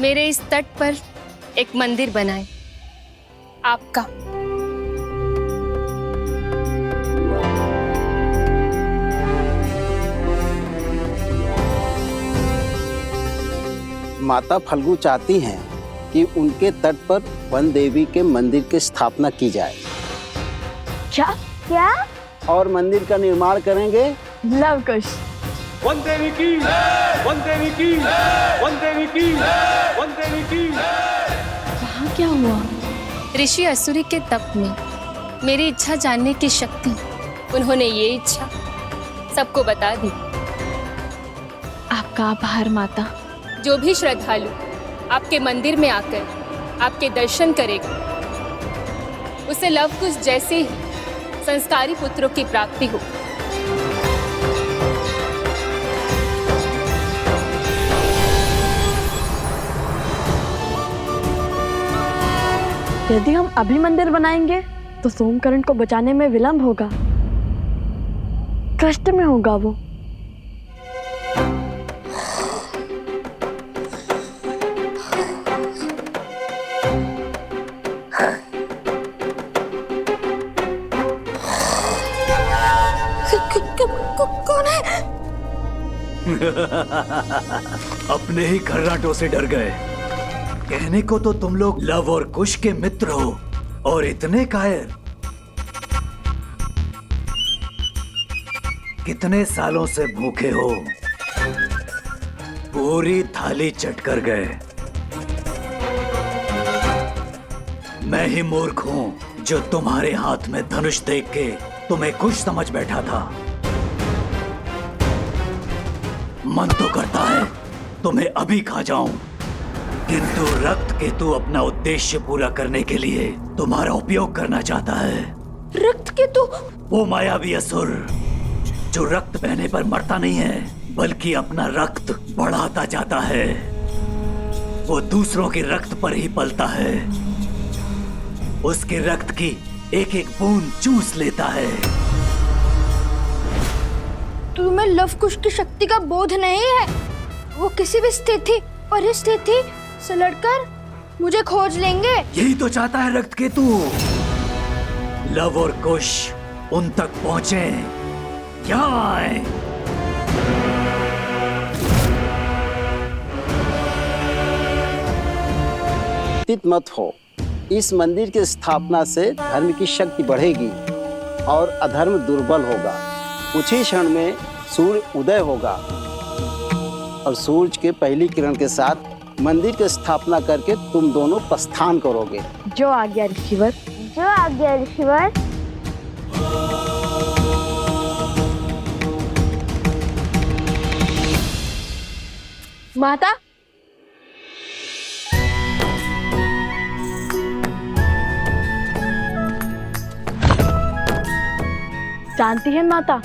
मेरे इस तट पर एक मंदिर बनाए, आपका। माता फल्गु चाहती हैं कि उनके तट पर वन देवी के मंदिर की स्थापना की जाए। क्या क्या? और मंदिर का निर्माण करेंगे लव कुश। वन देवी की, वन देवी की, वन देवी की, वन देवी की। वहाँ क्या हुआ? ऋषि असुरी के तप में मेरी इच्छा जानने की शक्ति, उन्होंने ये इच्छा सबको बता दी। आपका आभार माता। जो भी श्रद्धालु आपके मंदिर में आकर आपके दर्शन करेगा, उसे लव कुश जैसे ही संस्कारी पुत्रों की प्राप्ति हो। यदि हम अभी मंदिर बनाएंगे तो सोमकरण को बचाने में विलंब होगा, कष्ट में होगा वो। कौन है? अपने ही खर्राटों से डर गए। कहने को तो तुम लोग लव और कुश के मित्र हो, और इतने कायर। कितने सालों से भूखे हो, पूरी थाली चट कर गए। मैं ही मूर्ख हूं जो तुम्हारे हाथ में धनुष देख के तुम्हें कुश समझ बैठा था। मन तो करता है तुम्हें अभी खा जाऊं, किंतु रक्त केतु अपना उद्देश्य पूरा करने के लिए तुम्हारा उपयोग करना चाहता है। रक्त केतु? वो मायावी असुर जो रक्त बहने पर मरता नहीं है, बल्कि अपना रक्त बढ़ाता जाता है। वो दूसरों के रक्त पर ही पलता है, उसके रक्त की एक एक बूंद चूस लेता है। तुम्हें लव कुश की शक्ति का बोध नहीं है? वो किसी भी स्थिति परिस्थिति से लड़कर मुझे खोज लेंगे। यही तो चाहता है रक्त केतु। लव और कुश उन तक पहुंचे, क्या आए। चिंतित मत हो, इस मंदिर की स्थापना से धर्म की शक्ति बढ़ेगी और अधर्म दुर्बल होगा। कुछ ही क्षण में सूर्य उदय होगा और सूरज के पहली किरण के साथ मंदिर की स्थापना करके तुम दोनों प्रस्थान करोगे। जो आज्ञा ऋषिवर। जो आज्ञा ऋषिवर। माता, जानती हैं माता,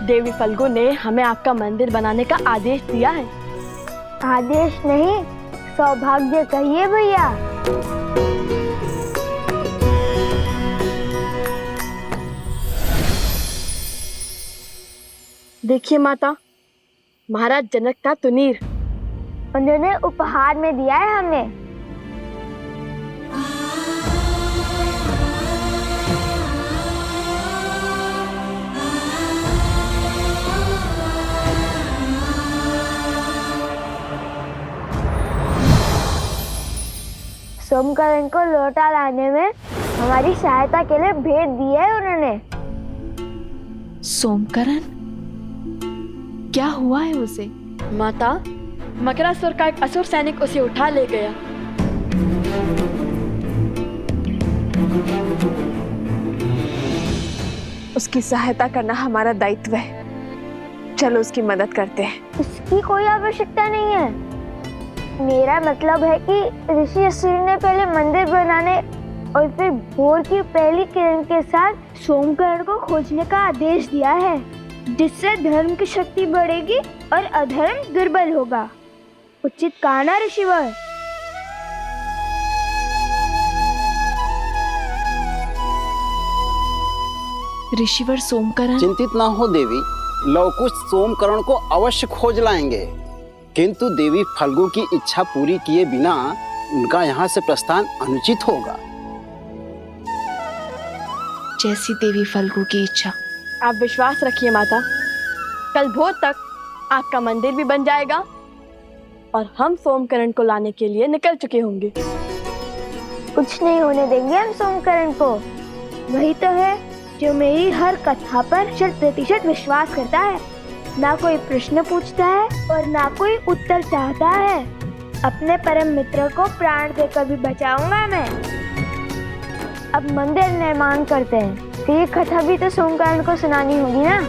देवी फल्गु ने हमें आपका मंदिर बनाने का आदेश दिया है। आदेश नहीं, सौभाग्य कहिए भैया। देखिए माता, महाराज जनक का तुनीर उन्होंने उपहार में दिया है हमें। सोमकरण को लौटा लाने में हमारी सहायता के लिए भेंट दी है उन्होंने। सोमकरण? क्या हुआ है उसे? माता, मकरासुर का एक असुर सैनिक उसे उठा ले गया। उसकी सहायता करना हमारा दायित्व है। चलो उसकी मदद करते हैं। इसकी कोई आवश्यकता नहीं है। मेरा मतलब है कि ऋषि असुरी ने पहले मंदिर बनाने और फिर भोर की पहली किरण के साथ सोमकरण को खोजने का आदेश दिया है, जिससे धर्म की शक्ति बढ़ेगी और अधर्म दुर्बल होगा। उचित कहा ना ऋषिवर? ऋषिवर सोमकरण? चिंतित ना हो देवी, लव कुश सोमकरण को अवश्य खोज लाएंगे। किंतु देवी फल्गु की इच्छा पूरी किए बिना उनका यहाँ से प्रस्थान अनुचित होगा। जैसी देवी फल्गु की इच्छा। आप विश्वास रखिए माता, कल भोर तक आपका मंदिर भी बन जाएगा और हम सोमकरण को लाने के लिए निकल चुके होंगे। कुछ नहीं होने देंगे हम सोमकरण को। वही तो है जो मेरी हर कथा पर 100% विश्वास करता है। ना कोई प्रश्न पूछता है और ना कोई उत्तर चाहता है। अपने परम मित्र को प्राण देकर भी बचाऊंगा मैं। अब मंदिर निर्माण करते हैं, फिर ये कथा भी तो सोमकरण को सुनानी होगी ना।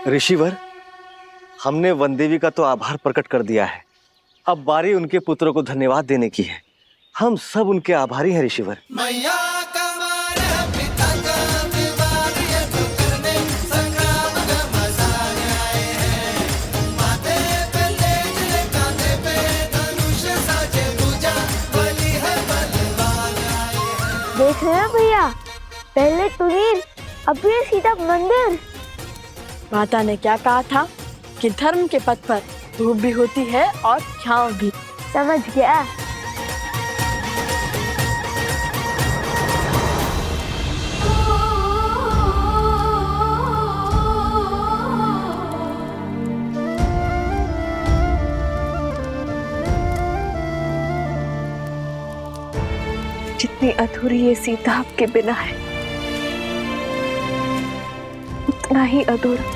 ऋषिवर, हमने वनदेवी का तो आभार प्रकट कर दिया है, अब बारी उनके पुत्रों को धन्यवाद देने की है। हम सब उनके आभारी हैं ऋषिवर। देख रहे हो भैया, पहले तुनीर, अब ये सीधा मंदिर। माता ने क्या कहा था कि धर्म के पथ पर धूप भी होती है और छांव भी। समझ गया। जितनी अधूरी ये सीता आपके बिना है, उतना ही अधूरा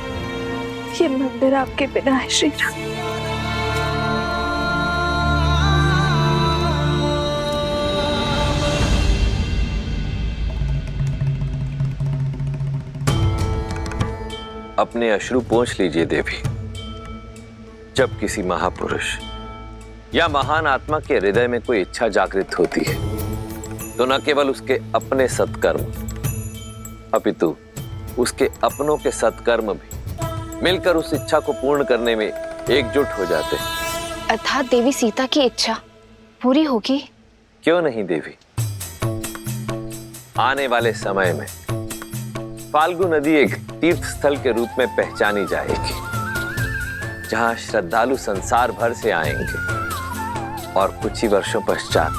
ये मंदिर आपके बिना है श्री राम। अपने अश्रु पोंछ लीजिए देवी। जब किसी महापुरुष या महान आत्मा के हृदय में कोई इच्छा जागृत होती है तो न केवल उसके अपने सत्कर्म अपितु उसके अपनों के सत्कर्म भी मिलकर उस इच्छा को पूर्ण करने में एकजुट हो जाते हैं। अर्थात देवी सीता की इच्छा पूरी होगी? क्यों नहीं देवी। आने वाले समय में फाल्गु नदी एक तीर्थ स्थल के रूप में पहचानी जाएगी, जहां श्रद्धालु संसार भर से आएंगे और कुछ ही वर्षों पश्चात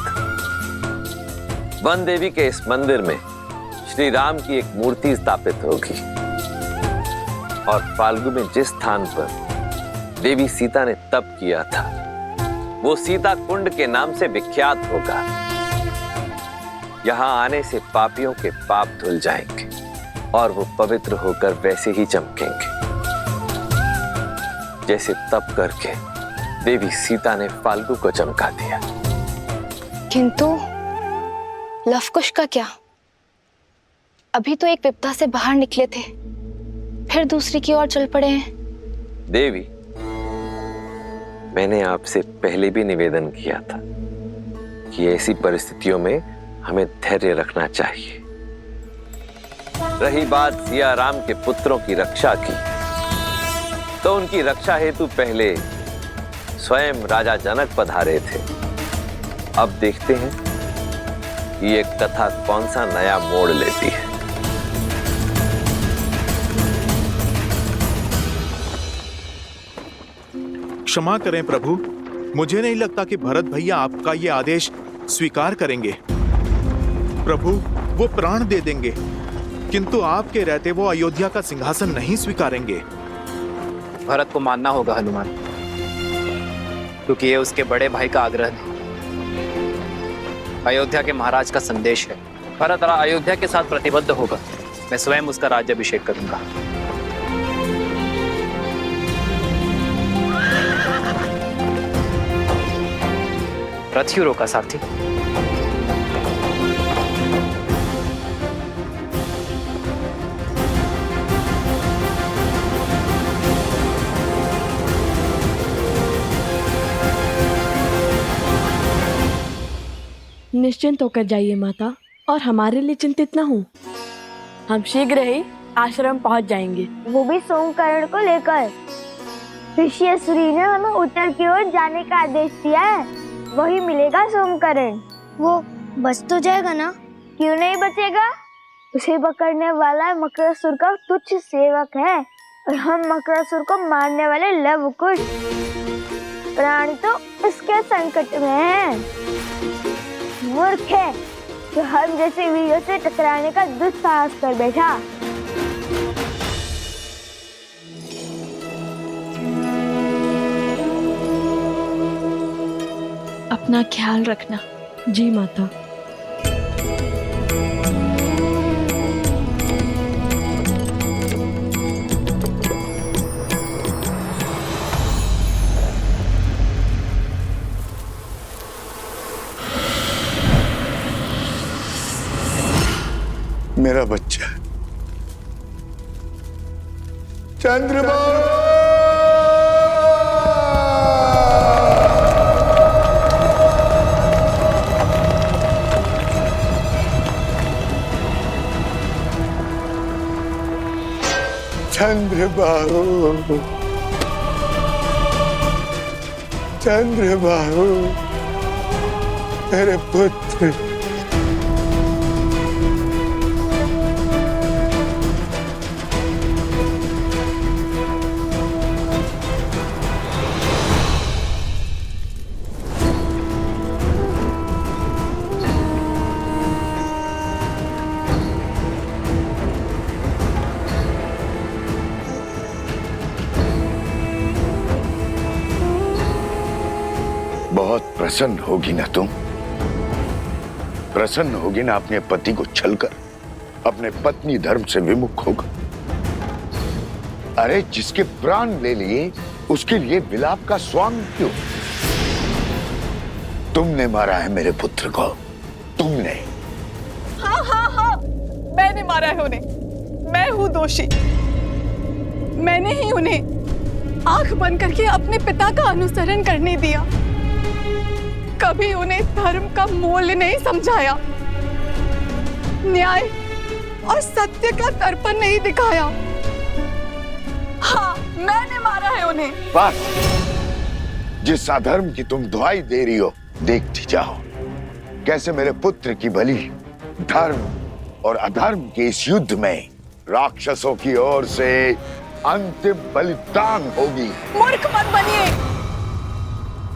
वन देवी के इस मंदिर में श्री राम की एक मूर्ति स्थापित होगी और फाल्गु में जिस स्थान पर देवी सीता ने तप किया था वो सीता कुंड के नाम से विख्यात होगा। यहां आने से पापियों के पाप धुल जाएंगे और वो पवित्र होकर वैसे ही चमकेंगे जैसे तप करके देवी सीता ने फाल्गु को चमका दिया। किंतु लवकुश का क्या? अभी तो एक विपदा से बाहर निकले थे, फिर दूसरी की ओर चल पड़े हैं। देवी, मैंने आपसे पहले भी निवेदन किया था कि ऐसी परिस्थितियों में हमें धैर्य रखना चाहिए। रही बात सिया राम के पुत्रों की रक्षा की, तो उनकी रक्षा हेतु पहले स्वयं राजा जनक पधारे थे। अब देखते हैं कि ये कथा कौन सा नया मोड़ लेती है। क्षमा करें प्रभु, मुझे नहीं लगता कि भरत भैया आपका ये आदेश स्वीकार करेंगे। प्रभु, वो प्राण दे देंगे, किंतु आपके रहते वो अयोध्या का सिंहासन नहीं स्वीकारेंगे। भरत को मानना होगा हनुमान, क्योंकि ये उसके बड़े भाई का आग्रह नहीं, अयोध्या के महाराज का संदेश है। भरत अयोध्या के साथ प्रतिबद्ध होगा, मैं स्वयं उसका राज्याभिषेक करूंगा। रथ क्यों रोका सारथी? निश्चिंत होकर जाइए माता, और हमारे लिए चिंतित न हो। हम शीघ्र ही आश्रम पहुंच जाएंगे, वो भी सोमकर्ण को लेकर। ऋषि असुरी ने हमें उत्तर की ओर जाने का आदेश दिया है, वही मिलेगा सोमकर्ण। वो बच तो जाएगा ना? क्यों नहीं बचेगा? उसे पकड़ने वाला मकरासुर का तुच्छ सेवक है, और हम मकरासुर को मारने वाले लवकुश प्राणी तो इसके संकट में हैं। मूर्ख है जो हम जैसे वीरों से टकराने का दुस्साहस कर बैठा। अपना ख्याल रखना। जी माता। मेरा बच्चा चंद्रमा, चंद्रबाहु, चंद्रबाहु, मेरे पुत्र। बहुत प्रसन्न होगी ना तुम? प्रसन्न होगी ना अपने पति को छलकर अपने पत्नी धर्म से विमुख होगा? अरे जिसके प्राण ले लिए उसके लिए विलाप का स्वांग क्यों? तुमने मारा है मेरे पुत्र को, तुमने। हाँ हाँ हाँ, मैंने मारा है उन्हें, मैं हूँ दोषी। मैंने ही उन्हें आंख बंद करके अपने पिता का अनुसरण करने दिया, कभी उन्हें धर्म का मूल्य नहीं समझाया, न्याय और सत्य का दर्पण नहीं दिखाया। हाँ, मैंने मारा है उन्हें। बस, जिस अधर्म की तुम दुहाई दे रही हो देखती जाओ, कैसे मेरे पुत्र की बलि धर्म और अधर्म के इस युद्ध में राक्षसों की ओर से अंतिम बलिदान होगी। मूर्ख मत बनिए,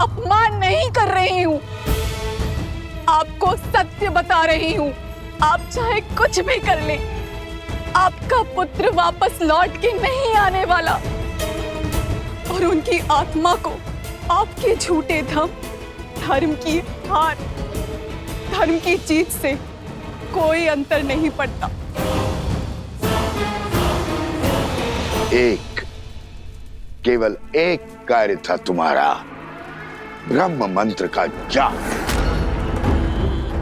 अपमान नहीं कर रही हूँ, आपको सत्य बता रही हूँ। आप चाहे कुछ भी कर ले, आपका पुत्र वापस लौट के नहीं आने वाला, और उनकी आत्मा को आपके झूठे धर्म की हार, धर्म की जीत से कोई अंतर नहीं पड़ता। केवल एक कार्य था तुम्हारा, ब्रह्म मंत्र का जाप,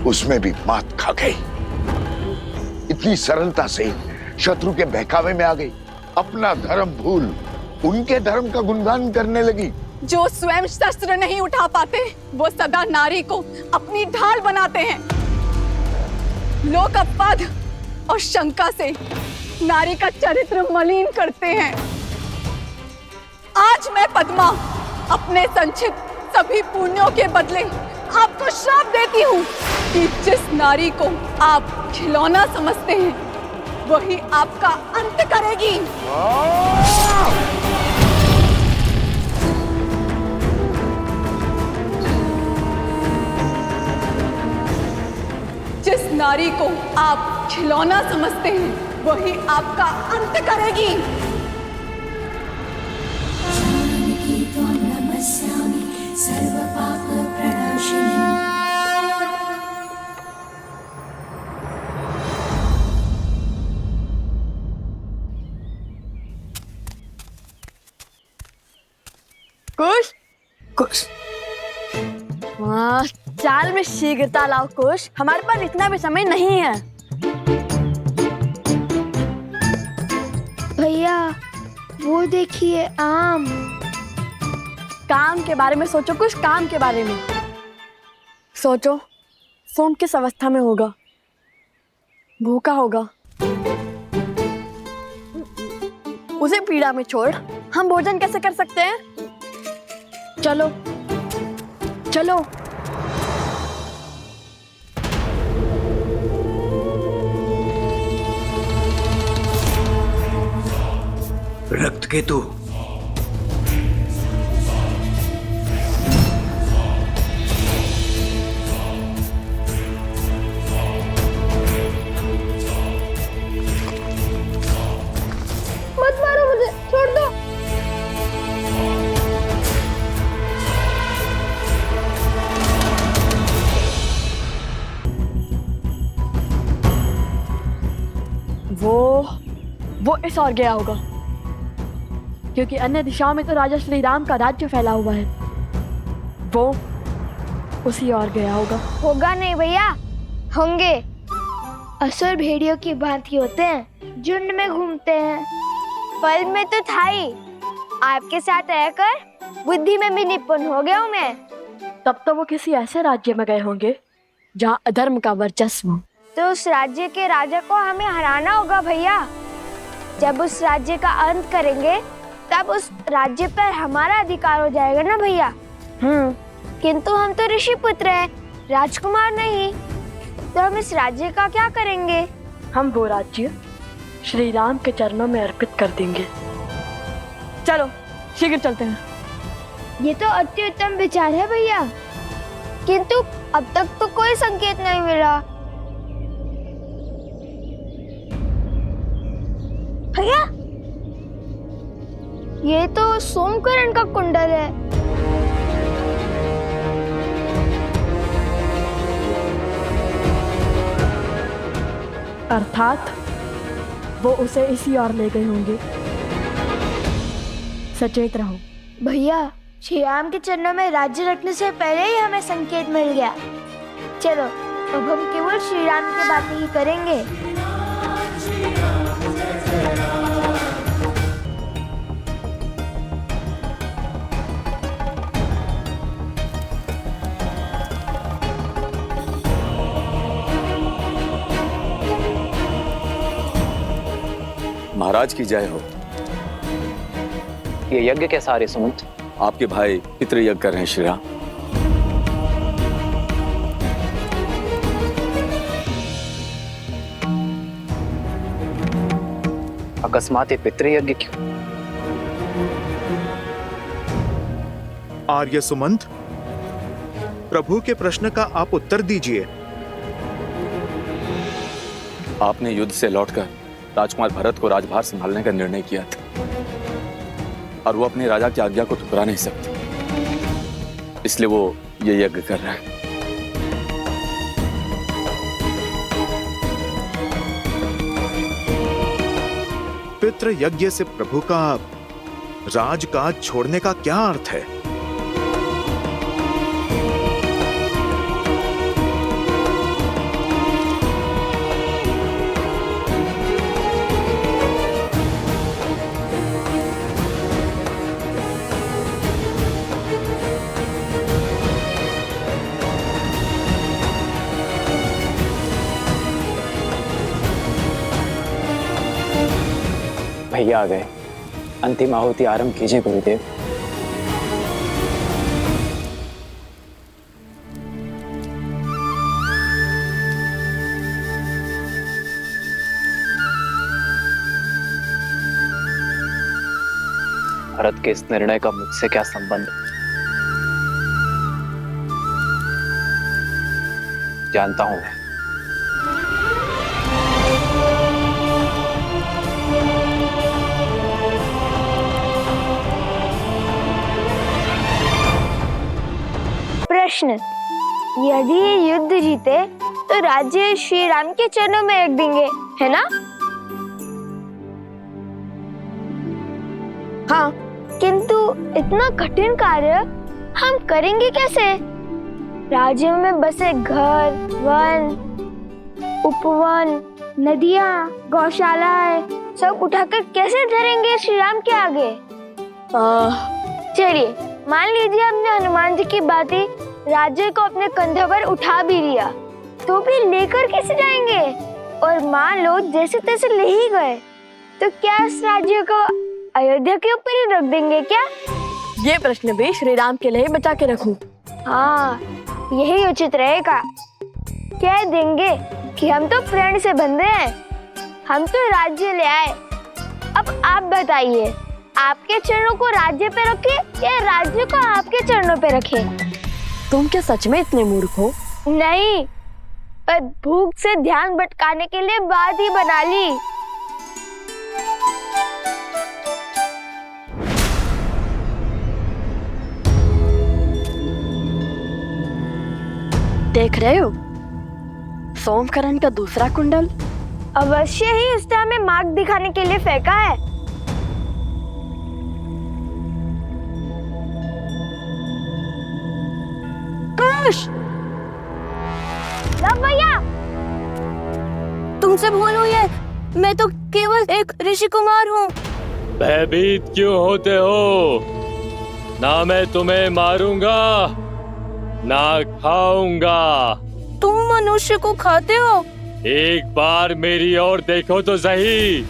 उसमें भी मात खा गई। इतनी सरलता से शत्रु के बहकावे में आ गई, अपना धर्म भूल उनके धर्म का गुणगान करने लगी। जो स्वयं शस्त्र नहीं उठा पाते वो सदा नारी को अपनी ढाल बनाते हैं। लोग अपवाद और शंका से नारी का चरित्र मलिन करते हैं। आज मैं पद्मा अपने संचित सभी पुण्यों के बदले आपको श्राप देती हूँ। कि जिस नारी को आप खिलौना समझते हैं वही आपका अंत करेगी। जिस नारी को आप खिलौना समझते हैं वही आपका अंत करेगी। कुश कुश हाँ, चाल में शीघ्रता लाओ कुश, हमारे पास इतना भी समय नहीं है। भैया वो देखिए आम। काम के बारे में सोचो कुछ, काम के बारे में सोचो। सोम किस अवस्था में होगा? भूखा होगा। उसे पीड़ा में छोड़ हम भोजन कैसे कर सकते हैं? चलो चलो। रक्त केतु, मत मारो मुझे, छोड़ दो। वो इस ओर गया होगा, क्योंकि अन्य दिशाओं में तो राजा श्री राम का राज्य फैला हुआ है। वो उसी ओर गया होगा। होगा नहीं भैया, होंगे। असुर भेड़ियों की भांति होते हैं, झुंड में घूमते हैं। फल में तो था ही, आपके साथ रहकर बुद्धि में भी निपुण हो गया हूँ मैं। तब तो वो किसी ऐसे राज्य में गए होंगे जहाँ अधर्म का वर्चस्व हो। तो उस राज्य के राजा को हमें हराना होगा भैया। जब उस राज्य का अंत करेंगे तब उस राज्य पर हमारा अधिकार हो जाएगा ना भैया। किंतु हम तो ऋषि पुत्र हैं, राजकुमार नहीं। तो हम इस राज्य का क्या करेंगे? हम वो राज्य श्री राम के चरणों में अर्पित कर देंगे। चलो शीघ्र चलते हैं। ये तो अति उत्तम विचार है भैया, किंतु अब तक तो कोई संकेत नहीं मिला। भैया ये तो सोमकरण का कुंडल है। अर्थात वो उसे इसी ओर ले गए होंगे। सचेत रहो भैया। श्री राम के चरणों में राज्य रखने से पहले ही हमें संकेत मिल गया। चलो अब हम केवल श्री राम की बातें ही करेंगे। महाराज की जय हो। ये यज्ञ कैसा आ रहे सुमंत? आपके भाई पितृ यज्ञ कर रहे हैं श्री राम। अकस्मात ये पितृ यज्ञ क्यों? आर्य सुमंत, प्रभु के प्रश्न का आप उत्तर दीजिए। आपने युद्ध से लौटकर राजकुमार भरत को राजभार संभालने का निर्णय किया था और वो अपने राजा की आज्ञा को ठुकरा नहीं सकते, इसलिए वो ये यज्ञ कर रहा है। पितृ यज्ञ से प्रभु का राजकाज छोड़ने का क्या अर्थ है? भैया आ गए, अंतिम आहुति आरंभ कीजिए गुरुदेव। भरत के इस निर्णय का मुझसे क्या संबंध? जानता हूं मैं। प्रश्न, यदि ये युद्ध जीते तो राज्य श्री राम के चरणों में रख देंगे, है ना? हाँ, किंतु इतना कठिन कार्य हम करेंगे कैसे? राज्य में बसे घर, वन, उपवन, नदियाँ, गौशालाएं सब उठाकर कैसे धरेंगे श्री राम के आगे? चलिए, मान लीजिए हमने हनुमान जी की बातें राज्य को अपने कंधों पर उठा भी लिया, तो भी लेकर कैसे जाएंगे? और मान लो जैसे तैसे ले ही गए, तो क्या इस राज्य को अयोध्या के ऊपर ही रख देंगे क्या? ये प्रश्न भी श्री राम के लिए बचा के रखूं। हाँ, यही उचित रहेगा। कह देंगे कि हम तो प्रण से बंधे हैं, हम तो राज्य ले आए। अब आप बताइए, आपके चरणों को राज्य पे रखे या राज्य को आपके चरणों पे रखे? तुम क्या सच में इतने मूर्ख हो? नहीं, पर भूख से ध्यान भटकाने के लिए बात ही बना ली। देख रहे हो सोमकरण का दूसरा कुंडल? अवश्य ही उसने हमें मार्ग दिखाने के लिए फेंका है। भैया, तुमसे भूल हुई है, मैं तो केवल एक ऋषि कुमार हूँ। भयभीत क्यों होते हो? ना मैं तुम्हें मारूंगा, ना खाऊंगा। तुम मनुष्य को खाते हो? एक बार मेरी ओर देखो तो सही,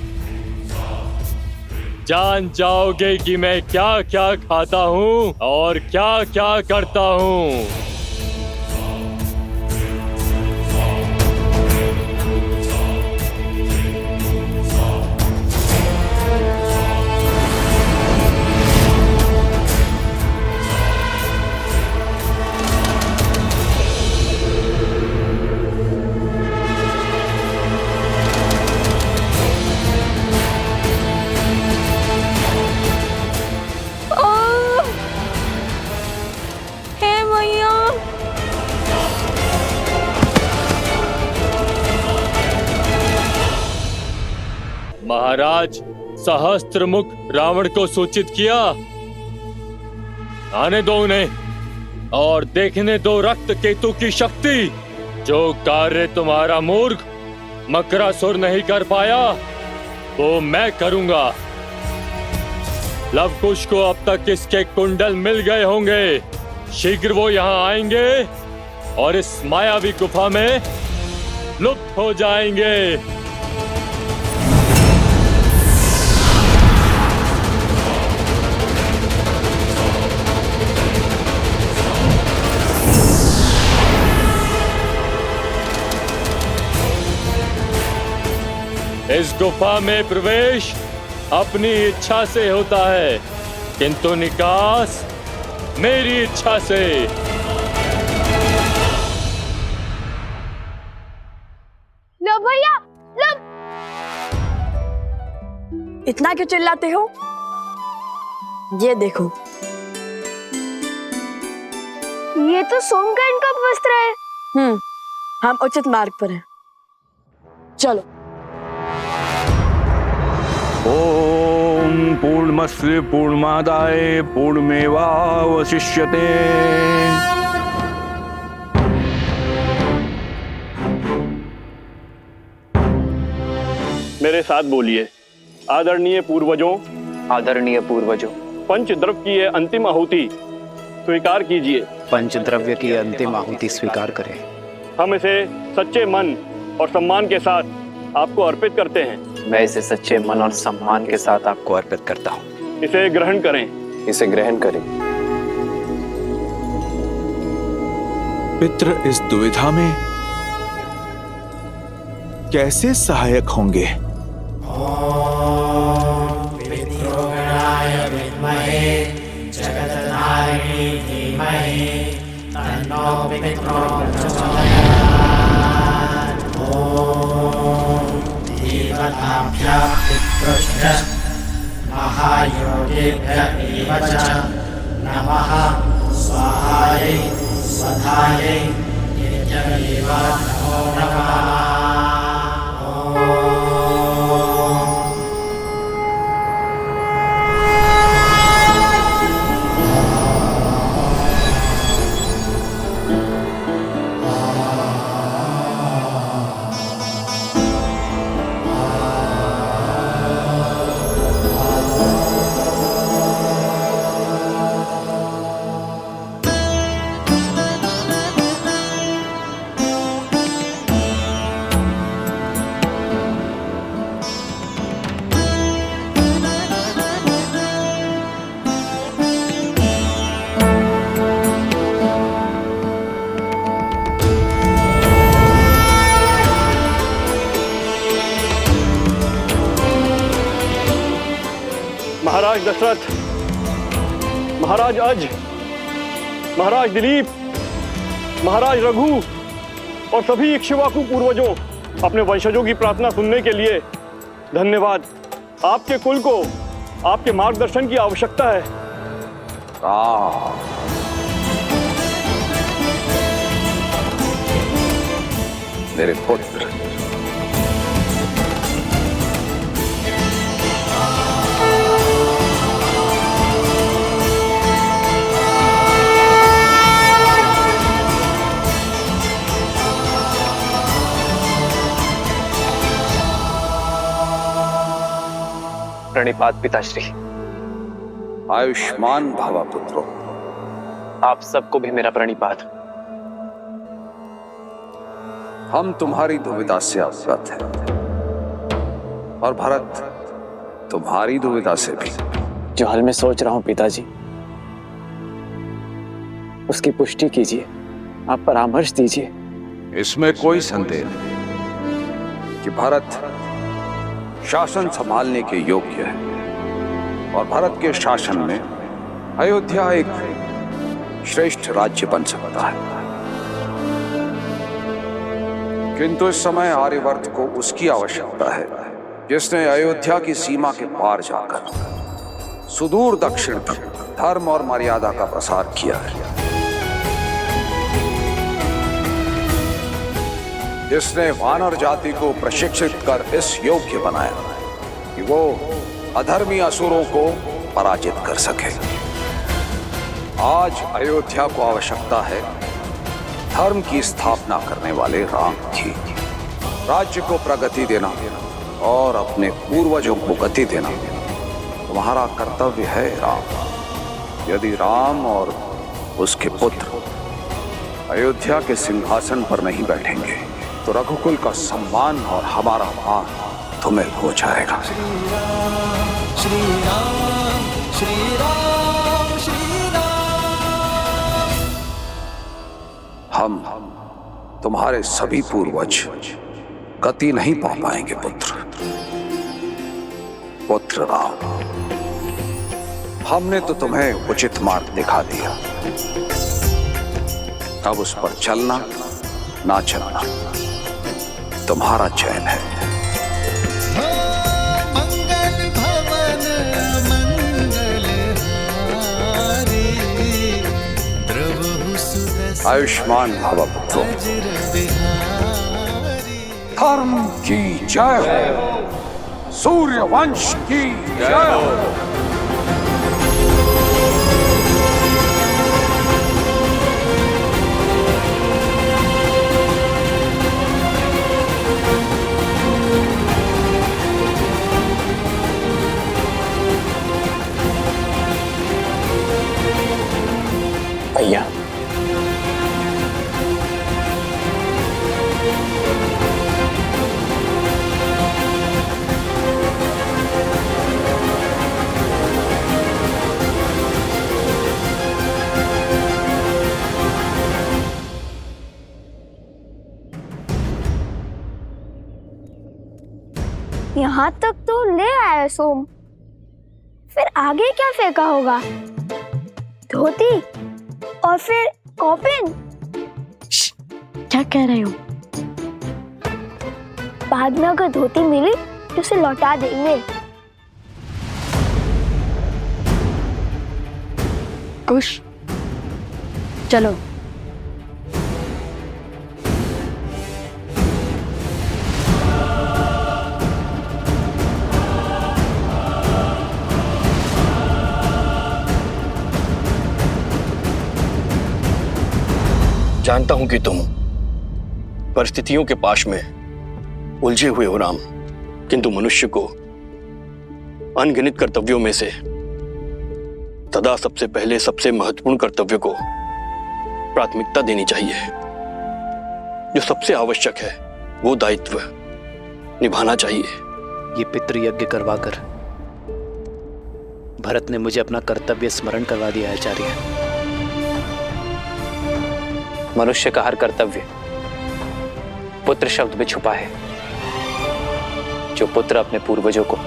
जान जाओगे कि मैं क्या क्या खाता हूँ और क्या क्या करता हूँ। महाराज, सहस्त्रमुख रावण को सूचित किया, आने दो उन्हें और देखने दो रक्त केतु की शक्ति। जो कार्य तुम्हारा मूर्ख मकरासुर नहीं कर पाया, वो मैं करूंगा। लवकुश को अब तक इसके कुंडल मिल गए होंगे। शीघ्र वो यहाँ आएंगे और इस मायावी गुफा में लुप्त हो जाएंगे। इस गुफा में प्रवेश अपनी इच्छा से होता है, किंतु निकास मेरी इच्छा से। लो भैया, लो। इतना क्यों चिल्लाते हो? ये देखो, ये तो सोमकर्ण का वस्त्र है। हम उचित मार्ग पर हैं। चलो। ओम पूर्णमस्य पूर्णमादाय पूर्णमेवावशिष्यते। मेरे साथ बोलिए। आदरणीय पूर्वजों, आदरणीय पूर्वजों, पंचद्रव्य की ये अंतिम आहुति स्वीकार कीजिए। पंचद्रव्य की अंतिम आहुति स्वीकार करें। हम इसे सच्चे मन और सम्मान के साथ आपको अर्पित करते हैं। मैं इसे सच्चे मन और सम्मान के साथ आपको अर्पित करता हूँ। इसे ग्रहण करें। इसे ग्रहण करें। पितृ इस दुविधा में कैसे सहायक होंगे? ओम पितृगणाय विद्महे महायोगेभ्य एव च नमः स्वाहायै स्वधायै नित्यमेव नमो नमः। महाराज दशरथ, महाराज अज, महाराज दिलीप, महाराज रघु और सभी इक्ष्वाकु पूर्वजों, अपने वंशजों की प्रार्थना सुनने के लिए धन्यवाद। आपके कुल को आपके मार्गदर्शन की आवश्यकता है। मेरे पुत्र, प्रणिपात पिताश्री। आयुष्मान भव पुत्रो। आप सबको भी मेरा प्रणिपात। हम तुम्हारी दुविधा से अवगत हैं और भरत तुम्हारी दुविधा से भी। जो हाल मैं सोच रहा हूं पिताजी, उसकी पुष्टि कीजिए, आप परामर्श दीजिए। इसमें कोई संदेह नहीं कि भरत शासन संभालने के योग्य है और भरत के शासन में अयोध्या एक श्रेष्ठ राज्य बन सकता है। किंतु इस समय आर्यवर्त को उसकी आवश्यकता है जिसने अयोध्या की सीमा के पार जाकर सुदूर दक्षिण तक धर्म और मर्यादा का प्रसार किया है, जिसने वानर जाति को प्रशिक्षित कर इस योग्य बनाया कि वो अधर्मी असुरों को पराजित कर सके। आज अयोध्या को आवश्यकता है धर्म की स्थापना करने वाले राम की। राज्य को प्रगति देना और अपने पूर्वजों को गति देना तुम्हारा कर्तव्य है राम। यदि राम और उसके पुत्र अयोध्या के सिंहासन पर नहीं बैठेंगे तो रघुकुल का सम्मान और हमारा मान तुम्हें हो जाएगा। श्री राम श्री राम श्री राम। हम तुम्हारे सभी पूर्वज गति नहीं पा पाएंगे पुत्र राम। हमने तो तुम्हें उचित मार्ग दिखा दिया, अब उस पर चलना ना चलना तुम्हारा चयन है। मंगल भवन मंगल हारी, द्रवहु सुदस आयुष्मान भव पुत्रो। धर्म की जय हो, सूर्य वंश की जय हो। भैया, यहाँ तक तो ले आया सोम, फिर आगे क्या फेंका होगा? धोती और फिर कॉपिन क्या कह रहे हो? बाद में अगर धोती मिली तो उसे लौटा देंगे। कुश, चलो। जानता हूं कि तुम परिस्थितियों के पाश में उलझे हुए हो राम, किंतु मनुष्य को अनगिनत कर्तव्यों में से सदा सबसे पहले सबसे महत्वपूर्ण कर्तव्य को प्राथमिकता देनी चाहिए। जो सबसे आवश्यक है वो दायित्व निभाना चाहिए। ये पितृयज्ञ करवाकर भरत ने मुझे अपना कर्तव्य स्मरण करवा दिया है आचार्य। मनुष्य का हर कर्तव्य पुत्र शब्द में छुपा है। जो पुत्र अपने पूर्वजों को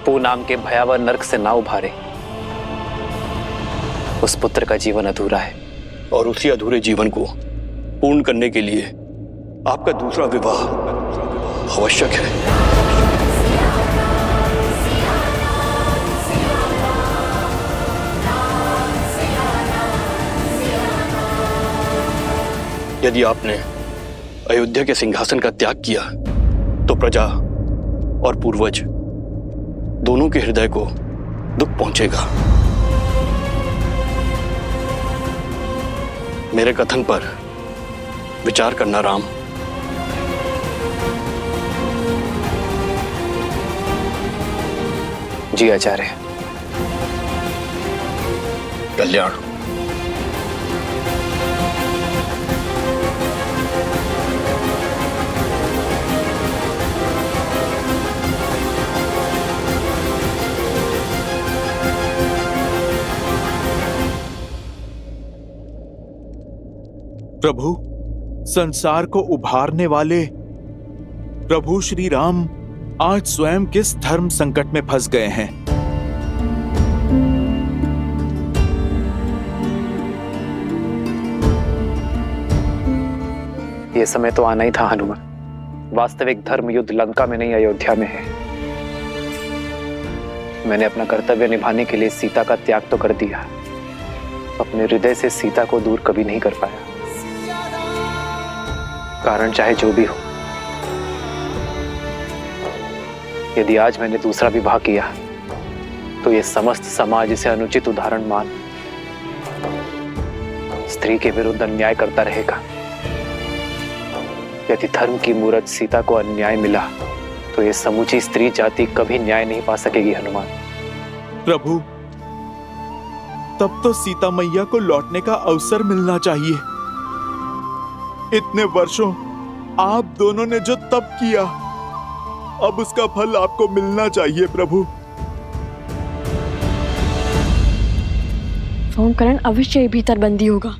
पू नाम के भयावह नरक से ना उभारे, उस पुत्र का जीवन अधूरा है। और उसी अधूरे जीवन को पूर्ण करने के लिए आपका दूसरा विवाह आवश्यक है। यदि आपने अयोध्या के सिंहासन का त्याग किया तो प्रजा और पूर्वज दोनों के हृदय को दुख पहुंचेगा। मेरे कथन पर विचार करना राम। जी आचार्य। कल्याण। प्रभु, संसार को उभारने वाले प्रभु श्री राम आज स्वयं किस धर्म संकट में फंस गए हैं? ये समय तो आना ही था हनुमान। वास्तविक धर्म युद्ध लंका में नहीं, अयोध्या में है। मैंने अपना कर्तव्य निभाने के लिए सीता का त्याग तो कर दिया, अपने हृदय से सीता को दूर कभी नहीं कर पाया। कारण चाहे जो भी हो, यदि आज मैंने दूसरा विवाह किया तो ये समस्त समाज इसे अनुचित उदाहरण मान स्त्री के विरुद्ध अन्याय करता रहेगा। यदि धर्म की मूरत सीता को अन्याय मिला तो ये समूची स्त्री जाति कभी न्याय नहीं पा सकेगी हनुमान। प्रभु, तब तो सीता मैया को लौटने का अवसर मिलना चाहिए। इतने वर्षों आप दोनों ने जो तप किया, अब उसका फल आपको मिलना चाहिए प्रभु। सोमकरण अवश्य ही भीतर बंदी होगा।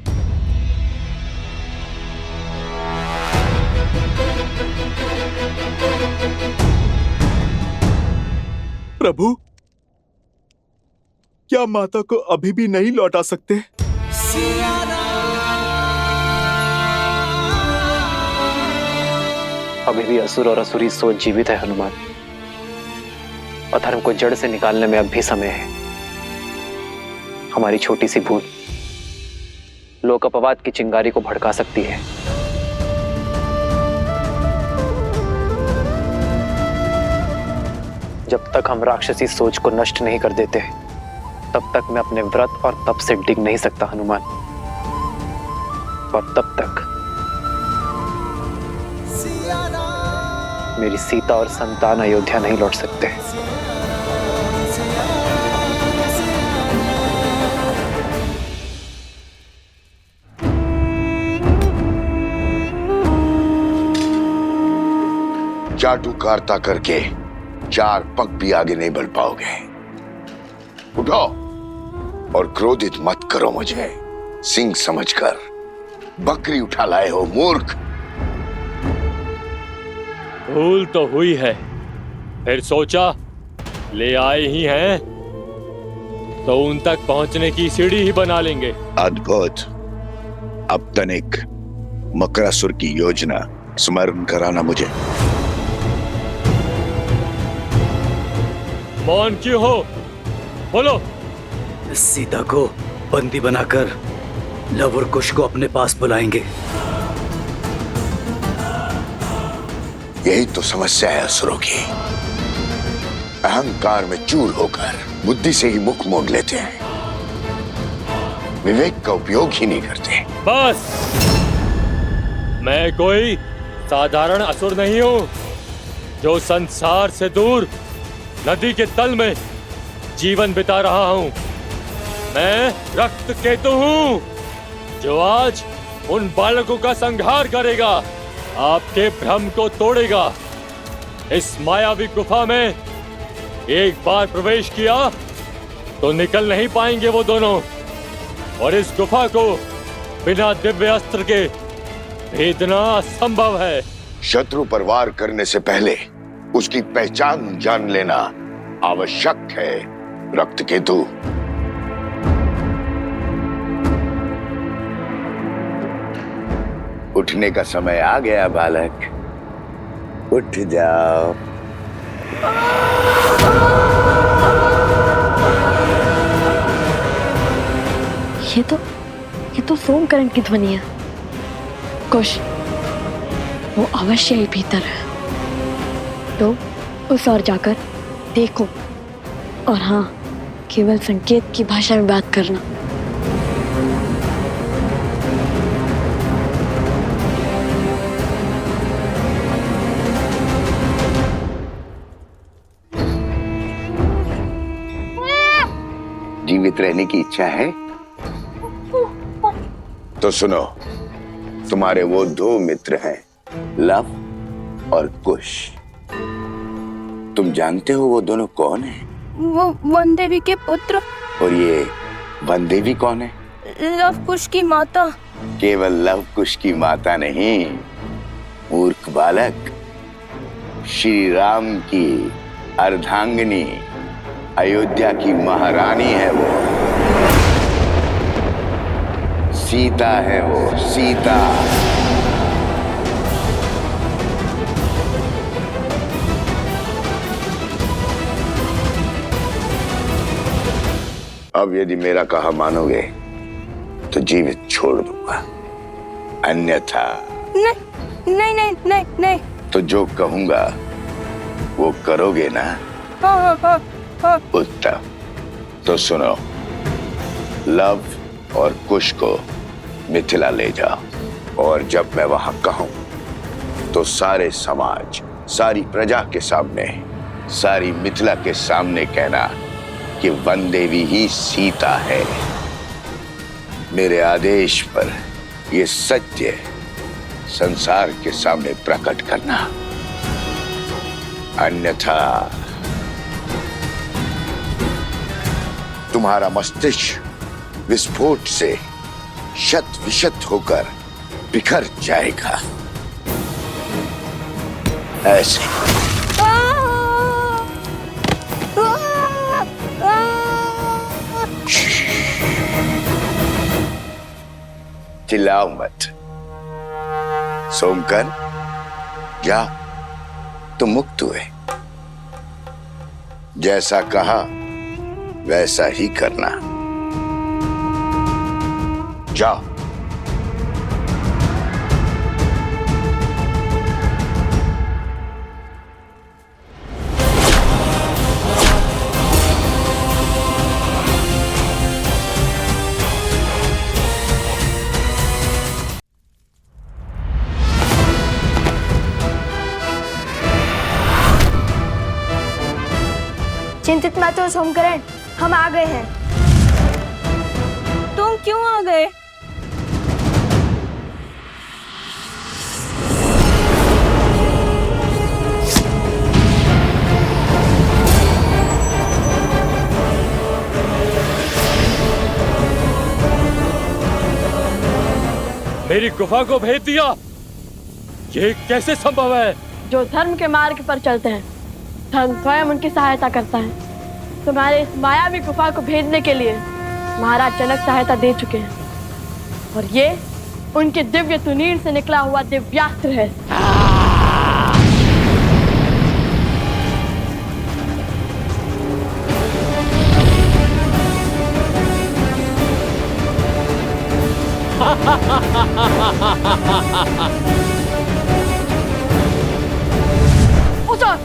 प्रभु, क्या माता को अभी भी नहीं लौटा सकते? अभी भी असुर और असुरी सोच जीवित है हनुमान। अधर्म को जड़ से निकालने में अब भी समय है। हमारी छोटी सी भूल लोक अपवाद की चिंगारी को भड़का सकती है। जब तक हम राक्षसी सोच को नष्ट नहीं कर देते, तब तक मैं अपने व्रत और तप से डिग नहीं सकता हनुमान। और तब तक मेरी सीता और संतान अयोध्या नहीं लौट सकते। चाटुकारिता करके 4 पग भी आगे नहीं बढ़ पाओगे। उठो और क्रोधित मत करो मुझे। सिंह समझकर बकरी उठा लाए हो मूर्ख। भूल तो हुई है, फिर सोचा ले आए ही हैं तो उन तक पहुंचने की सीढ़ी ही बना लेंगे। अद्भुत। अब तनिक मकरासुर की योजना स्मरण कराना मुझे। मौन क्यों हो? बोलो। सीता को बंदी बनाकर लव और कुश को अपने पास बुलाएंगे। यही तो समस्या है असुरों की। अहंकार में चूर होकर बुद्धि से ही मुख मोड़ लेते हैं, विवेक का उपयोग ही नहीं करते। बस, मैं कोई साधारण असुर नहीं हूं जो संसार से दूर नदी के तल में जीवन बिता रहा हूं। मैं रक्त केतु हूं जो आज उन बालकों का संहार करेगा, आपके भ्रम को तोड़ेगा। इस मायावी गुफा में एक बार प्रवेश किया तो निकल नहीं पाएंगे वो दोनों, और इस गुफा को बिना दिव्य अस्त्र के भेदना असंभव है। शत्रु पर वार करने से पहले उसकी पहचान जान लेना आवश्यक है रक्त केतु। उठने का समय आ गया बालक, उठ जाओ। ये तो सोमकरण की ध्वनि है। कुश, वो अवश्य ही भीतर है, तो उस ओर जाकर देखो, और हाँ, केवल संकेत की भाषा में बात करना। जीवित रहने की इच्छा है तो सुनो, तुम्हारे वो दो मित्र हैं, लव और कुश। तुम जानते हो वो दोनों कौन हैं? वो वन देवी के पुत्र। और ये वन देवी कौन है? लव कुश की माता। केवल लव कुश की माता नहीं, मूर्ख बालक, श्री राम की अर्धांगिनी, अयोध्या की महारानी है वो। सीता है वो, सीता। अब यदि मेरा कहा मानोगे तो जीवित छोड़ दूंगा, अन्यथा नहीं। तो जो कहूंगा वो करोगे ना? हाँ। उत्तम, तो सुनो, लव और कुश को मिथिला ले जाओ, और जब मैं वहां कहूं तो सारे समाज, सारी प्रजा के सामने, सारी मिथिला के सामने कहना कि वन देवी ही सीता है। मेरे आदेश पर ये सत्य संसार के सामने प्रकट करना, अन्यथा तुम्हारा मस्तिष्क विस्फोट से शत विशत होकर बिखर जाएगा। ऐसे चिल्लाओ मत। सोमकर, जा, तुम मुक्त हुए। जैसा कहा वैसा ही करना। जाओ। चिंतित मत हो सोमकरण, हम आ गए हैं। तुम क्यों आ गए? मेरी गुफा को भेज दिया, ये कैसे संभव है? जो धर्म के मार्ग पर चलते हैं, धर्म स्वयं उनकी सहायता करता है। तुम्हारे इस मायावी गुफा को भेजने के लिए महाराज जनक सहायता दे चुके हैं, और ये उनके दिव्य तुनीर से निकला हुआ दिव्यास्त्र है। उतर!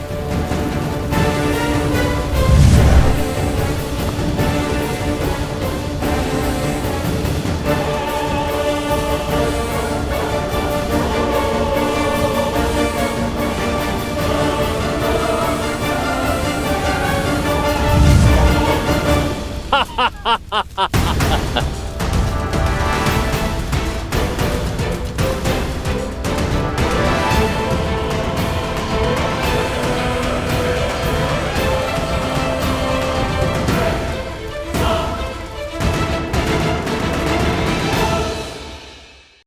ha ha ha ha